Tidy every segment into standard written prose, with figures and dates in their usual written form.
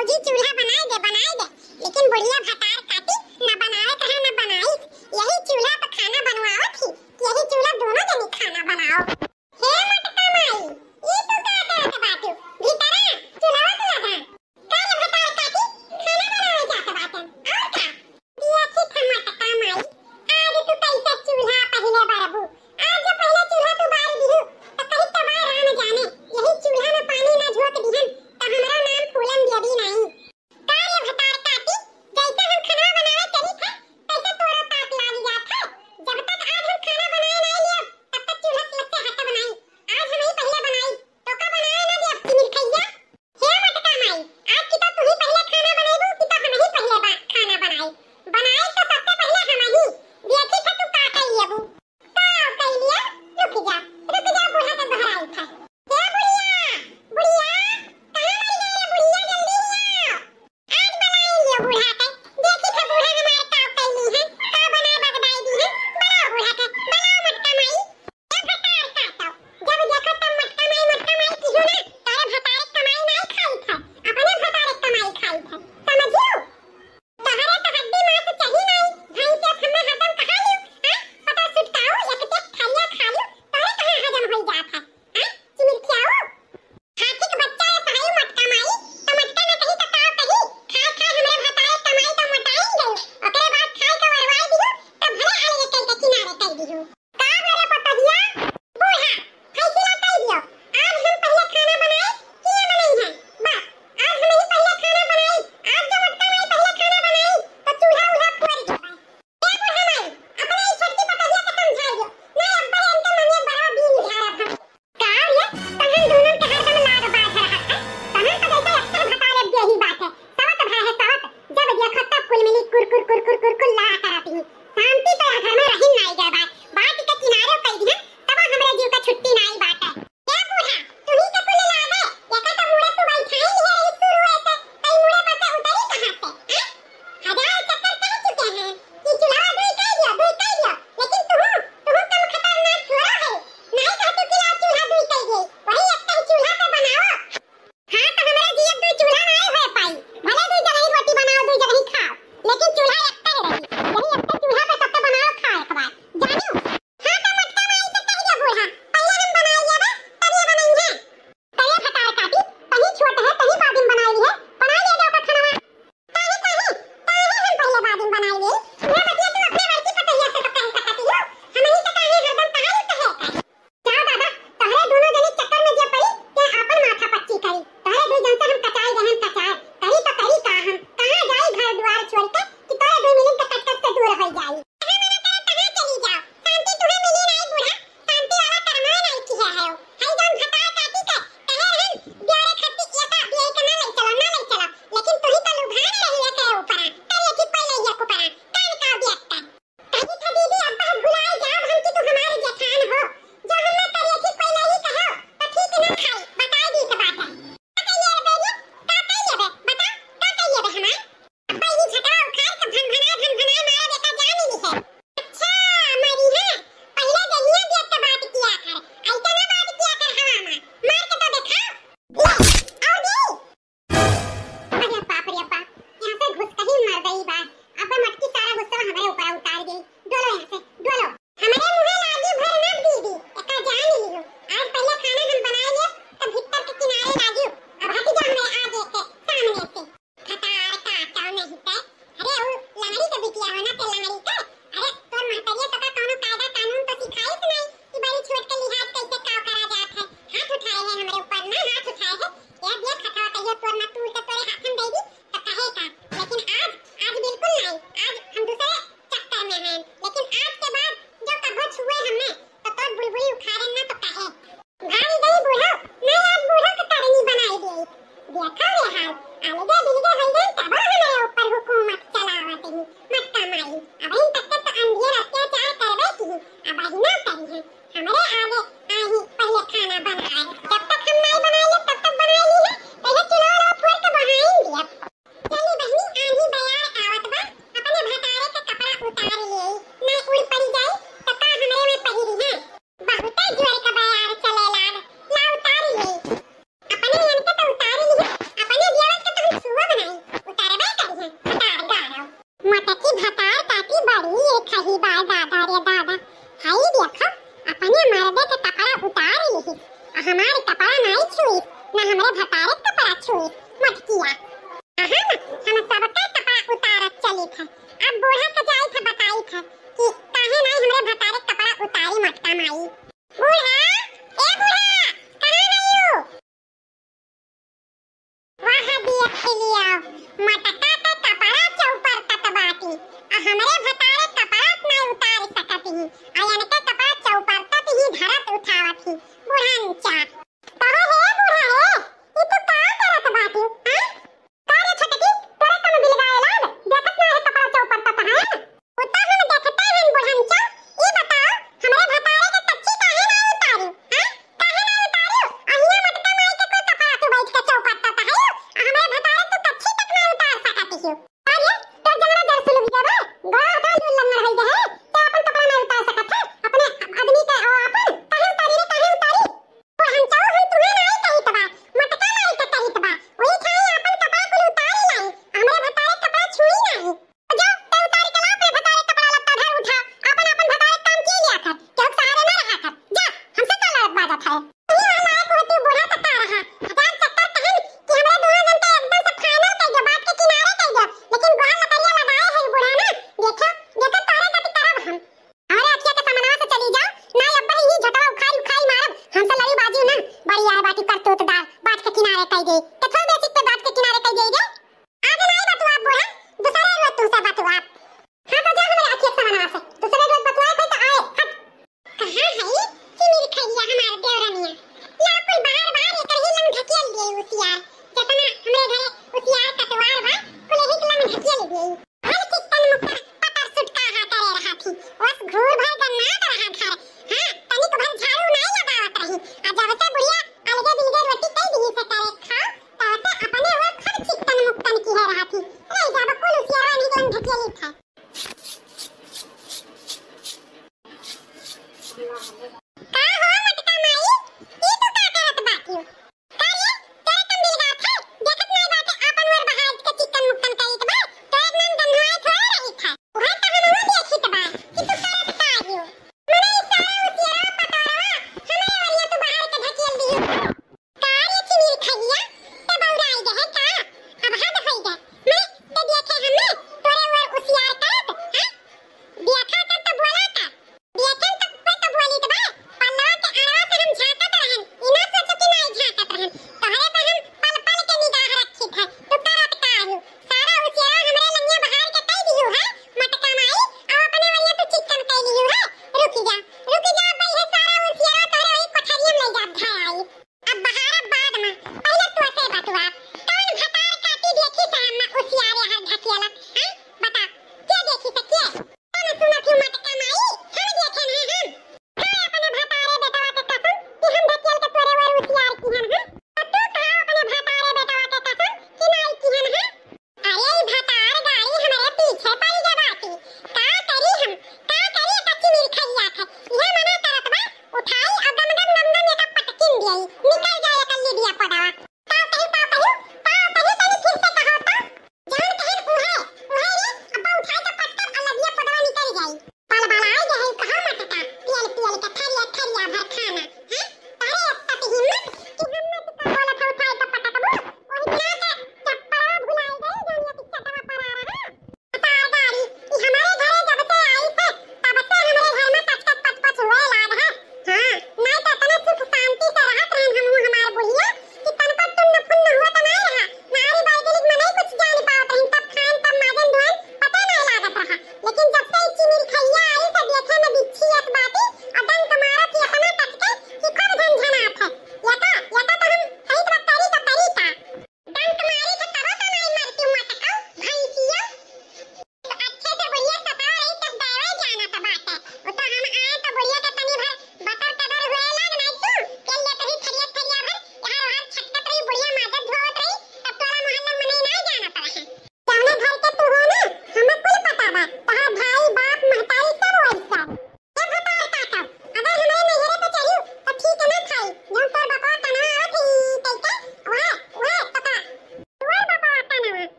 भौजी चूल्हा बनाए दे, लेकिन बुढ़िया भतार काटी ना बनाए कहा ना बनाई। यही चूल्हा पर खाना बनवाओ थी, यही चूल्हा दोनों जनी खाना बनाओ। हे मटका माई, ये तो का करत बाटू, भीतरा चूल्हा तो लगा काहे भतार काटी खाना बनावे जात बाटन। और का दिया थी मटका माई, आज तू कैसे चूल्हा पहले बरबू, आज जो पहले चूल्हा तू बार दिहु तो कहीं तबार राम जाने यही चूल्हा में पानी ना झोंक दिहन तो हमरा नाम फूलन देवी नहीं। कार्य भतार काटी जैसे हम खाना बनावे चली था तैसे तोरा ताक लाग जात है। जब तक आज हम खाना बनाए नहीं लिए तब तक चूल्हा लग से हट बनाई। आज हम ही पहले बनाई तो का बनाए ना दे अपनी मिठैया। हे मटका माई, आज की तो तू ही पहले खाना बनाईबू कि तो हम ही पहले खाना बनाई। बनाए तो सबसे पहले हम ही देखी था तू का कइलेबू का कइलिया। रुक जा बूढ़ा के बहराई था। हे बुढ़िया बुढ़िया कहां मर गए रे बुढ़िया, जल्दी आओ आज बनाई लियो बूढ़ा के। देखी था बूढ़ा हमारे का कइली है का बनाए बगदाई दी है। बनाओ बूढ़ा के, बनाओ मटका माई। ए भतार काटो, जब देखो तब मटका माई की हो ना। तारे भतार कमाई नहीं खाई था, अपने भतार कमाई खाई बिया। आहा ना हम सबका कपड़ा उतारत चली था। अब बूढ़ा के जाई था बताई था कि काहे नहीं हमरे भतारे कपड़ा उतारी मटका माई। बूढ़ा, ए बूढ़ा, कहां है यू? वहां दिया के लिया मटका के कपड़ा चौपर तक बाटी। हमरे भतारे कपड़ा नहीं उतार सकत ही। आयन के कपड़ा चौपर तक ही धरत उठावत ही। बूढ़ा कहो हे बूढ़ा हे, ई तू का करत बाटी? हां? का रे छटकी, तोरा कम बिलगाए लाल, देखत ना है कपड़ा चौपर तक है? उता हम देखते हैं बूढ़ा। ई बताओ हमरे भतारे के कच्ची काहे ना उतारी? हां? काहे ना उतारी? अहिया मटका माई के कोई कपड़ा तू बैठ के चौपर तक है? हमरे भतारे तू कच्ची तक ना उतार सकत ही। अरे तो जरा दर सुलग जाबे, गड़ा का लुल्लन रह गए है, तो अपन कपड़ा ना उतार सकत है? अपने आदमी के ओ अपन काहे उतारी रे, काहे उतारी? तो हम चाहो हम तुम्हें नहीं कहित बा, मटका माई के कहित बा। वही ठाई अपन कपड़ा कुल उतार लाई, हमरे भतारे कपड़ा छुई नहीं। जो ते उतार के ला, अपने भतारे कपड़ा लत्ता धर उठा, अपन अपन भतारे काम की लिया कर, क्यों सहारे ना रहा कर। जा हमसे का लड़त बाजत है? ये वाला एक होती बूढ़ा तता रहा, हजार चक्कर कहन कि हमरे दोहा जन के एकदम से फाइनल कर दो, बात के किनारे कर दो, लेकिन गोहा लकड़िया लगाए है बूढ़ा ना। देखो देखो तोरे गति तरह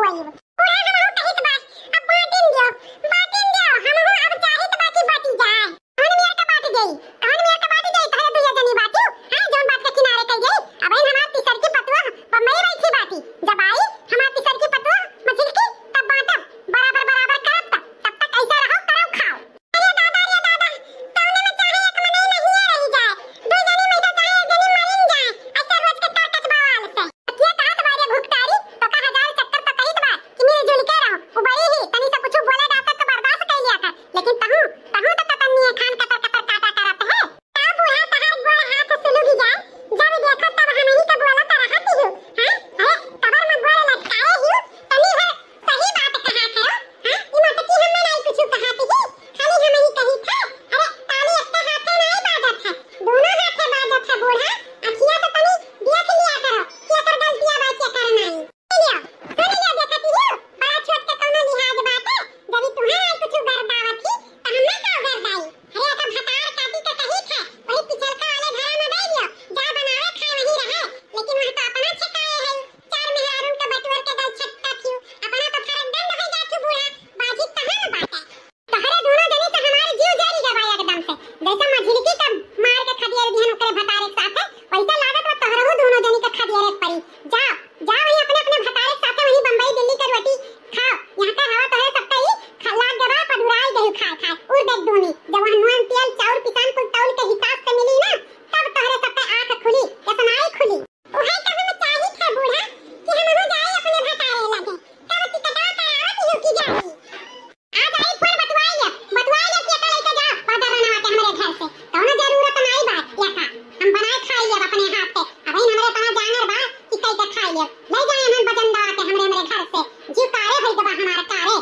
होई पूरा हम कहित बा अब बाटिन दियो हम अब चाहित बाकी बाटी जाए कौन मेर का बाटी गई तारे दुया जनी बाटी हां जोन बात के किनारे कह गई अब इन हमार तीसर की पतवा पर मैं बैठी बाटी जब आई हमार तीसर की पतवा मछली की तब बाटब बराबर करब तब तक ऐसा रहो करो खाओ अरे दादा तौने में चाहे एक मने नहीं रही जाए दो जनी में तो चाहे जनी मरिन जाए ऐसा रोज के टाटच बवाल से ये कहत बारे भुगतारी तो का हजार चक्कर तो कहित बा कि मेरे जुल के रहो वो बड़ी ही तनी से कुछ बोले डाटा तो बर्दाश्त कर लिया कर लेकिन तहु तो कतन्नी है खान कतर काटा करत है ता बुढ़ा तहार गोड़ हाथ सुलुगी जाए जब देखो तब हम ही के बोला त रहती हूं हां अरे कबर में गोड़ लटकाए हूं तनी है सही बात कहा करो हां ई मटकी हमें नहीं कुछ कहती ही खाली हम ही कही था अरे ताली एक हाथ नहीं बाजत है दोनों हाथे बाजत है बूढ़ा अखिया से तनी देख लिया करो क्या कर गलतियां बा क्या कर नहीं सुन लिया देखती हूं बड़ा छोट के कोनो लिहाज बात है जब तुम्हारे कुछ गरदावत थी त हम ना का गरदाई अरे का भतार काटी के कही था वही पिछलका वाले घर में दे दियो जा बनावे खाए वही रहे लेकिन वह तो अपना छकाए है चार मेहरारू के बटवर के गल छटता थी अपना तो फरक दंड हो जाती बूढ़ा बाजी कहां न बात है तहरे दोनों जने से हमारे जीव जारी गवा एकदम से जैसे मझिल की तब मार के खदियर बिहन ओकरे भतार एक साथ है वैसे लागत व तहरो दोनों जने के खदियर एक परी जा वही अपने भतार एक साथ वही बंबई दिल्ली के रोटी खाओ यहां का हवा तहरे सकता ही खल्ला गवा पदुराई गई खाए उड़ देख दूनी जब वहां नून तेल चाउर पिसान कुल तौल के हिसाब से मिली ना तब तहरे सकता आंख खुली या सुनाई खुली ओहे का हम चाहिए था बूढ़ा कि हम हो जाए अपने भतारे लगे तब टिकटा करावत हो की जाए आज आई फोन बतवाई ले कि का लेके जा पादा बनावा के हमरे घर से कौनो जरूरत नहीं बात या का हम बनाए खाई ले अपने हाथ पे अब इन हमरे तना जानर बा कि कई के खाई ले ले जाए हम बजन दवा के हमरे घर से जीव कारे भई गवा हमारा कारे